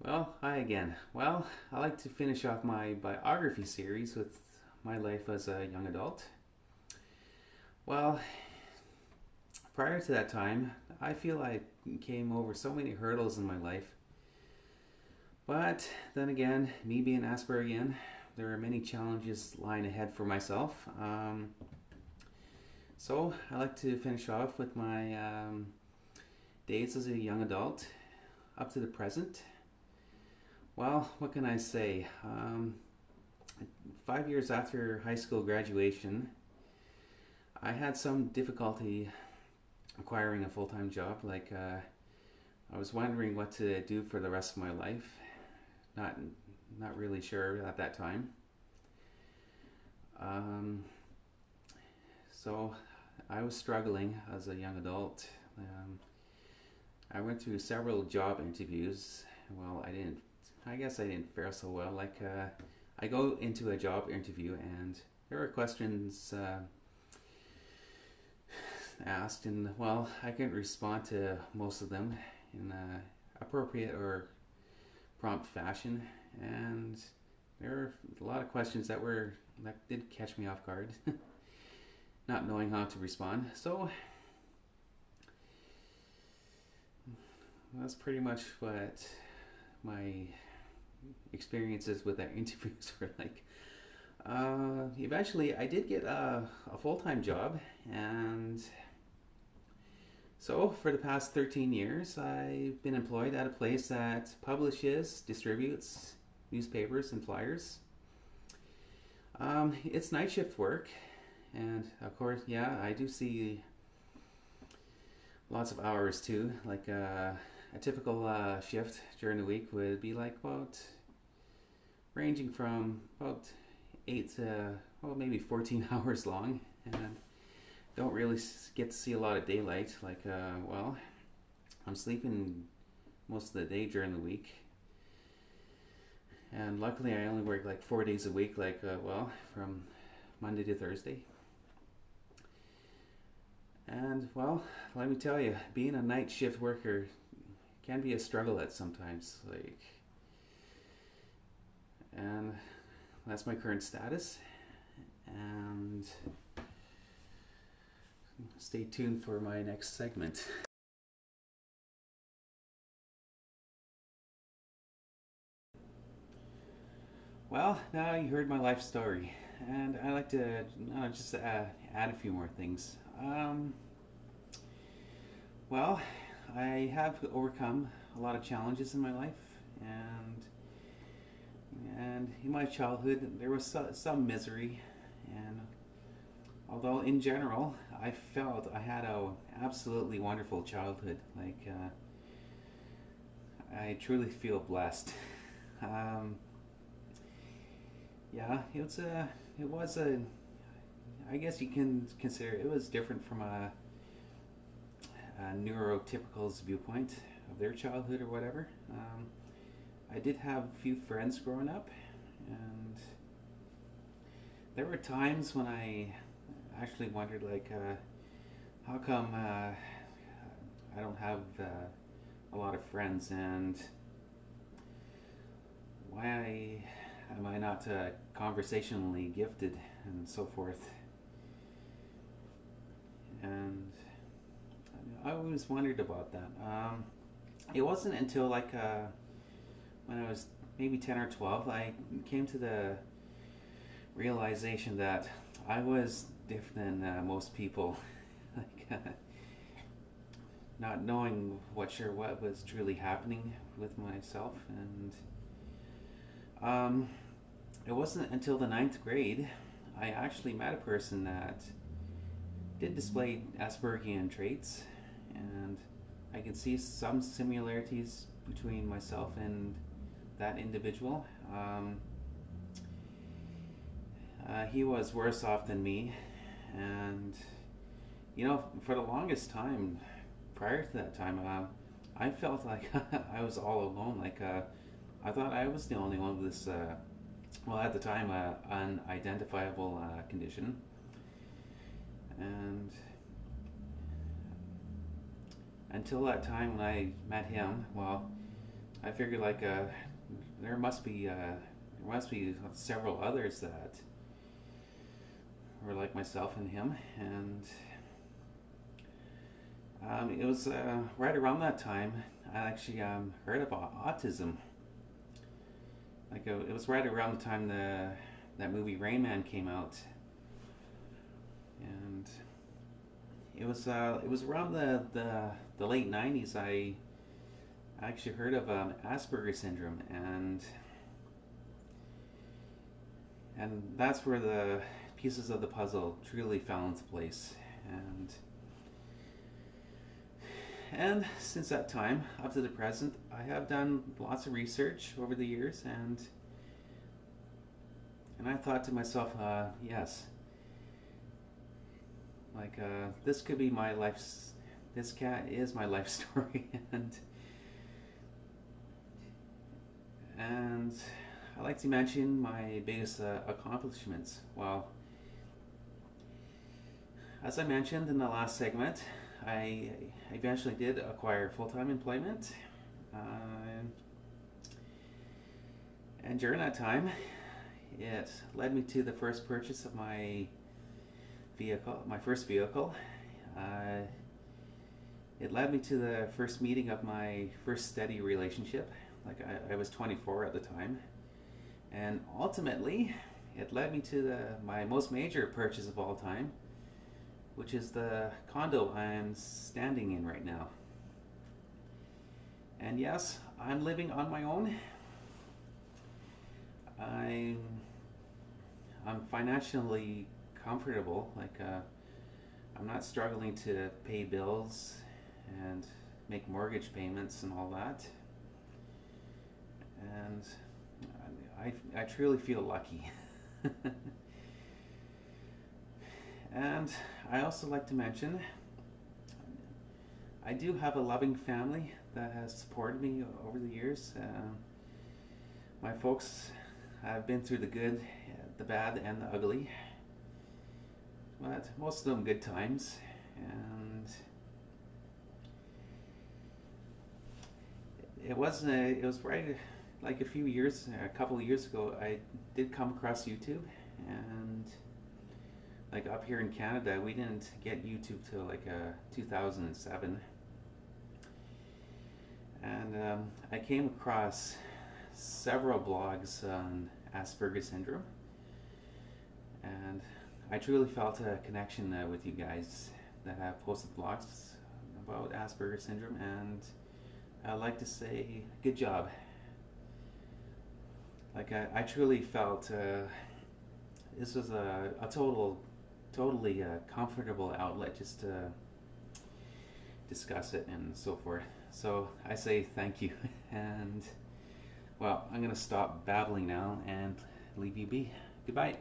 Well, hi again. Well, I like to finish off my biography series with my life as a young adult. Well, prior to that time, I feel I came over so many hurdles in my life. But then again, me being Aspergian, there are many challenges lying ahead for myself. So I like to finish off with my days as a young adult up to the present. Well, what can I say? 5 years after high school graduation, I had some difficulty acquiring a full time job. I was wondering what to do for the rest of my life. Not not really sure at that time. Um, so I was struggling as a young adult. Um, I went through several job interviews. Well, I didn't. I guess I didn't fare so well. I go into a job interview and there are questions asked, and well, I couldn't respond to most of them in appropriate or prompt fashion, and there were a lot of questions that did catch me off guard, not knowing how to respond. So that's pretty much what my experiences with that interviews were like. Eventually, I did get a full time job, and so, for the past 13 years, I've been employed at a place that publishes, distributes newspapers and flyers. It's night shift work, and of course, yeah, I do see lots of hours too. A typical shift during the week would be like about ranging from about 8 to, well, maybe 14 hours long, and don't really get to see a lot of daylight. Well, I'm sleeping most of the day during the week, and luckily I only work like 4 days a week. From Monday to Thursday. And well, let me tell you, being a night shift worker can be a struggle at sometimes. And that's my current status. And stay tuned for my next segment. Well, now you heard my life story, and I like to just add a few more things. Well, I have overcome a lot of challenges in my life, and in my childhood there was some misery, and although in general I felt I had a absolutely wonderful childhood, I truly feel blessed. Um, yeah, it was a, I guess you can consider it was different from a neurotypical's viewpoint of their childhood or whatever. I did have a few friends growing up, and there were times when I actually wondered, how come I don't have a lot of friends, and why am I not conversationally gifted, and so forth. And I always wondered about that. It wasn't until when I was maybe 10 or 12, I came to the realization that I was different than most people. like, uh, Not knowing what was truly happening with myself. And it wasn't until the ninth grade I actually met a person that did display Aspergian traits, and I could see some similarities between myself and that individual. He was worse off than me, and for the longest time prior to that time, I felt like I was all alone. I thought I was the only one with this, well, at the time, unidentifiable condition. And until that time when I met him, well, I figured like there must be several others that were like myself and him, and it was right around that time I actually heard about autism. Like it was right around the time that movie Rain Man came out, and it was around the late '90s. I actually heard of Asperger's syndrome, and that's where the pieces of the puzzle truly fell into place. And since that time up to the present, I have done lots of research over the years, and I thought to myself, yes, like this could be my life's. This cat is my life story, and I like to mention my biggest accomplishments. Well, as I mentioned in the last segment, I eventually did acquire full-time employment, uh, and during that time, it led me to the first purchase of my first vehicle. Uh, it led me to the first meeting of my first steady relationship. Like I was 24 at the time, and ultimately, it led me to my most major purchase of all time, which is the condo I'm standing in right now. And yes, I'm living on my own. I'm I'm financially comfortable. Like I'm not struggling to pay bills and make mortgage payments and all that. And I truly feel lucky. And I also like to mention I do have a loving family that has supported me over the years. My folks have been through the good, the bad, and the ugly, but most of them good times. And it was right like a couple of years ago, I did come across YouTube, and like up here in Canada, we didn't get YouTube till like 2007, and I came across several blogs on Asperger's syndrome, and I truly felt a connection with you guys that have posted blogs about Asperger's syndrome, and I'd like to say good job. Like I truly felt this was a totally comfortable outlet just to discuss it and so forth. So I say thank you, and well, I'm gonna stop babbling now and leave you be. Goodbye.